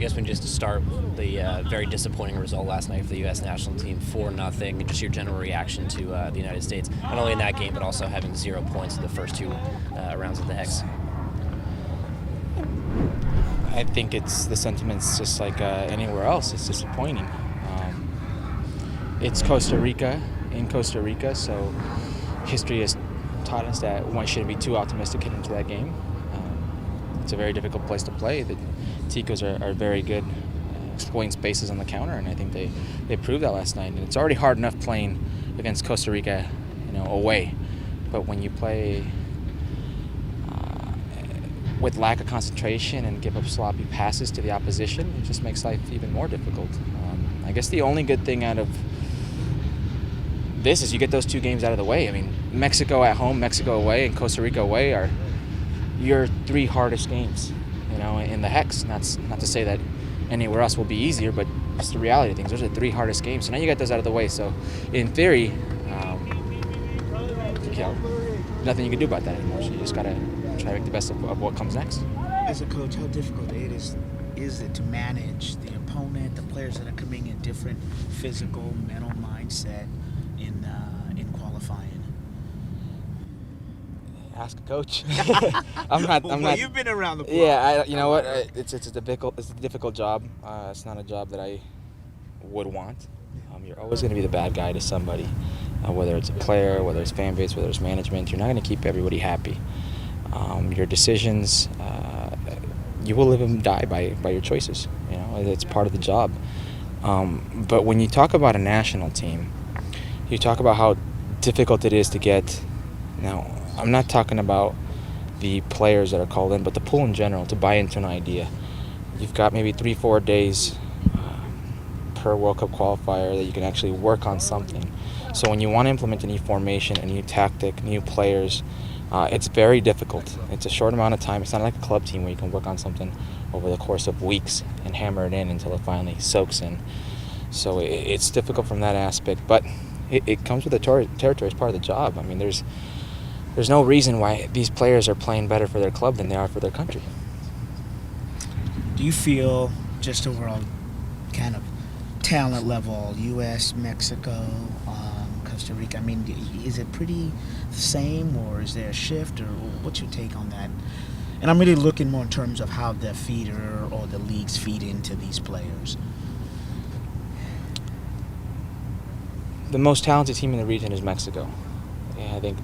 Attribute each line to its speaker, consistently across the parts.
Speaker 1: guess when just to start the very disappointing result last night for the U.S. national team, 4-0, just your general reaction to the United States, not only in that game, but also having 0 points in the first two rounds of the Hex.
Speaker 2: I think it's the sentiment's just like anywhere else. It's disappointing. It's Costa Rica, in Costa Rica, so history has taught us that one shouldn't be too optimistic heading into that game. It's a very difficult place to play. The Ticos are very good exploiting spaces on the counter, and I think they proved that last night. And it's already hard enough playing against Costa Rica, away. But when you play with lack of concentration and give up sloppy passes to the opposition, it just makes life even more difficult. I guess the only good thing out of this is you get those two games out of the way. I mean, Mexico at home, Mexico away, and Costa Rica away are your three hardest games, in the Hex. Not to say that anywhere else will be easier, but it's the reality of things. Those are the three hardest games. So now you got those out of the way. So in theory, nothing you can do about that anymore. So you just got to try to make the best of what comes next.
Speaker 3: As a coach, how difficult is it to manage the opponent, the players that are coming in different physical, mental mindset in qualifying?
Speaker 2: Ask a coach. I'm not.
Speaker 3: You've been around the block.
Speaker 2: Yeah, you know what? It's a difficult job. It's not a job that I would want. You're always going to be the bad guy to somebody, whether it's a player, whether it's fan base, whether it's management. You're not going to keep everybody happy. Your decisions, you will live and die by your choices. It's part of the job. But when you talk about a national team, you talk about how difficult it is to get. Now, I'm not talking about the players that are called in, but the pool in general, to buy into an idea. You've got maybe 3-4 days per World Cup qualifier that you can actually work on something. So when you want to implement a new formation, a new tactic, new players, it's very difficult. It's a short amount of time. It's not like a club team where you can work on something over the course of weeks and hammer it in until it finally soaks in. So it's difficult from that aspect, but it comes with the territory as part of the job. I mean, there's no reason why these players are playing better for their club than they are for their country.
Speaker 3: Do you feel just overall kind of talent level, U.S., Mexico, Costa Rica, I mean, is it pretty the same, or is there a shift, or what's your take on that? And I'm really looking more in terms of how the feeder or the leagues feed into these players.
Speaker 2: The most talented team in the region is Mexico. Yeah, I think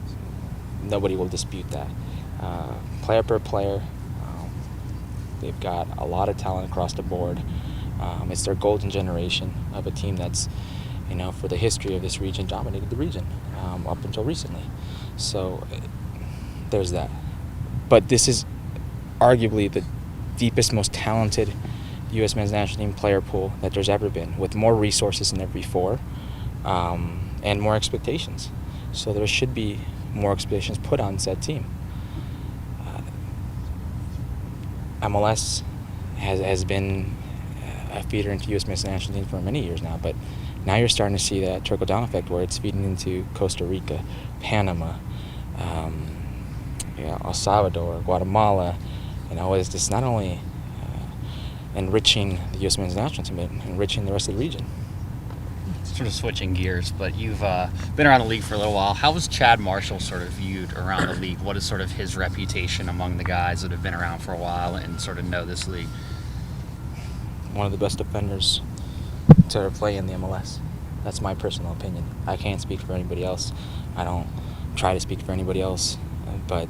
Speaker 2: nobody will dispute that. Player per player, they've got a lot of talent across the board. It's their golden generation of a team that's, for the history of this region, dominated the region up until recently. So there's that. But this is arguably the deepest, most talented U.S. men's national team player pool that there's ever been, with more resources than ever before and more expectations. So there should be more expectations put on said team. MLS has been a feeder into U.S. men's national team for many years now, but now you're starting to see that trickle-down effect where it's feeding into Costa Rica, Panama, El Salvador, Guatemala. It's just not only enriching the U.S. men's national team, but enriching the rest of the region.
Speaker 4: Sort of switching gears, but you've been around the league for a little while. How was Chad Marshall sort of viewed around the league? What is sort of his reputation among the guys that have been around for a while and sort of know this league?
Speaker 2: One of the best defenders to ever play in the MLS. That's my personal opinion. I can't speak for anybody else. I don't try to speak for anybody else, but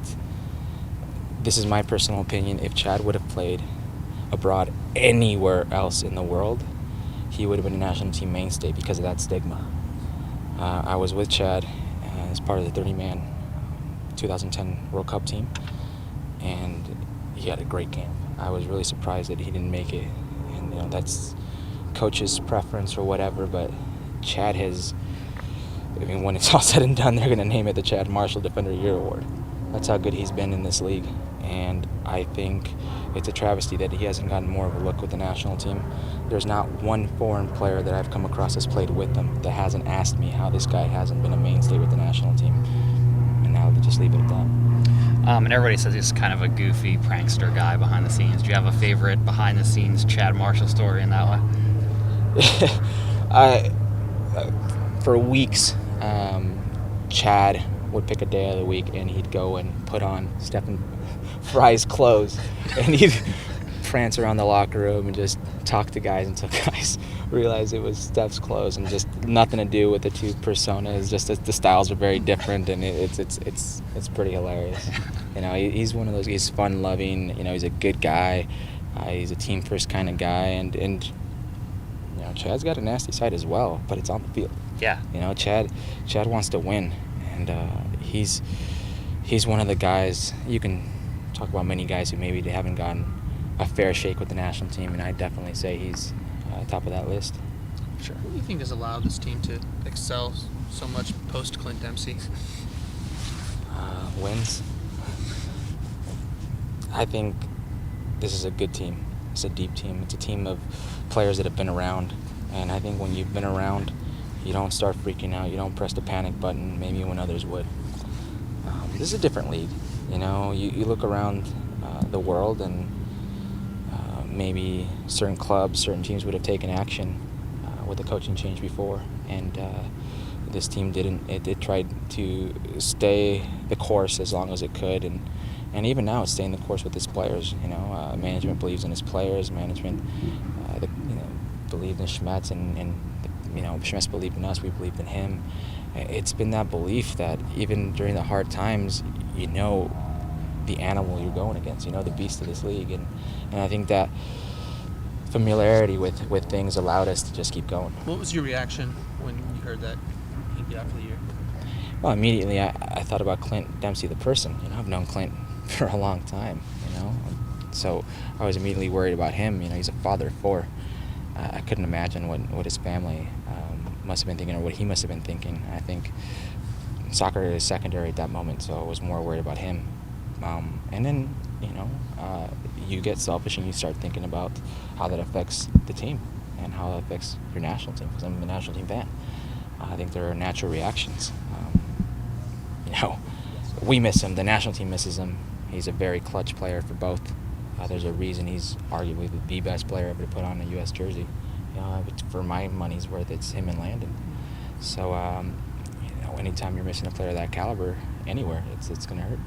Speaker 2: this is my personal opinion. If Chad would have played abroad anywhere else in the world, he would have been a national team mainstay because of that stigma. I was with Chad as part of the 30-man 2010 World Cup team, and he had a great camp. I was really surprised that he didn't make it, and that's coach's preference or whatever, but Chad has, when it's all said and done, they're going to name it the Chad Marshall Defender of the Year Award. That's how good he's been in this league, and I think it's a travesty that he hasn't gotten more of a look with the national team. There's not one foreign player that I've come across that's played with them that hasn't asked me how this guy hasn't been a mainstay with the national team, and now they just leave it at that.
Speaker 4: And everybody says he's kind of a goofy prankster guy behind the scenes. Do you have a favorite behind the scenes Chad Marshall story in that way?
Speaker 2: For weeks, Chad would pick a day of the week and he'd go and put on Stephen Fry's clothes, and he'd prance around the locker room and just talk to guys until guys realized it was Steph's clothes, and just nothing to do with the two personas. Just that the styles are very different, and it's pretty hilarious. You know, he's one of those. He's fun loving. You know, he's a good guy. He's a team first kind of guy, and you know, Chad's got a nasty side as well, but it's on the field.
Speaker 4: Yeah.
Speaker 2: You know, Chad wants to win, and he's one of the guys. You can talk about many guys who maybe they haven't gotten a fair shake with the national team, and I'd definitely say he's top of that list.
Speaker 4: Sure.
Speaker 5: What do you think has allowed this team to excel so much post Clint Dempsey?
Speaker 2: Wins. I think this is a good team. It's a deep team. It's a team of players that have been around, and I think when you've been around, you don't start freaking out. You don't press the panic button maybe when others would. This is a different league. You know, you look around the world, and maybe certain clubs, certain teams would have taken action with the coaching change before, and this team didn't. It tried to stay the course as long as it could, and even now it's staying the course with its players. You know, management believes in its players. Management, believed in Schmetz, and you know, Schmetz believed in us. We believed in him. It's been that belief that even during the hard times, you know, the animal you're going against, you know, the beast of this league, and I think that familiarity with things allowed us to just keep going.
Speaker 5: What was your reaction when you heard that he'd be out for the year?
Speaker 2: Well, immediately I thought about Clint Dempsey, the person. You know, I've known Clint for a long time, you know, so I was immediately worried about him. You know, he's a father of four. I couldn't imagine what his family must have been thinking, or what he must have been thinking. I think soccer is secondary at that moment, so I was more worried about him. And then, you know, you get selfish and you start thinking about how that affects the team and how that affects your national team, because I'm a national team fan. I think there are natural reactions. You know, we miss him. The national team misses him. He's a very clutch player for both. There's a reason he's arguably the best player ever to put on a U.S. jersey. You know, for my money's worth, it's him and Landon. So, you know, anytime you're missing a player of that caliber anywhere, it's going to hurt.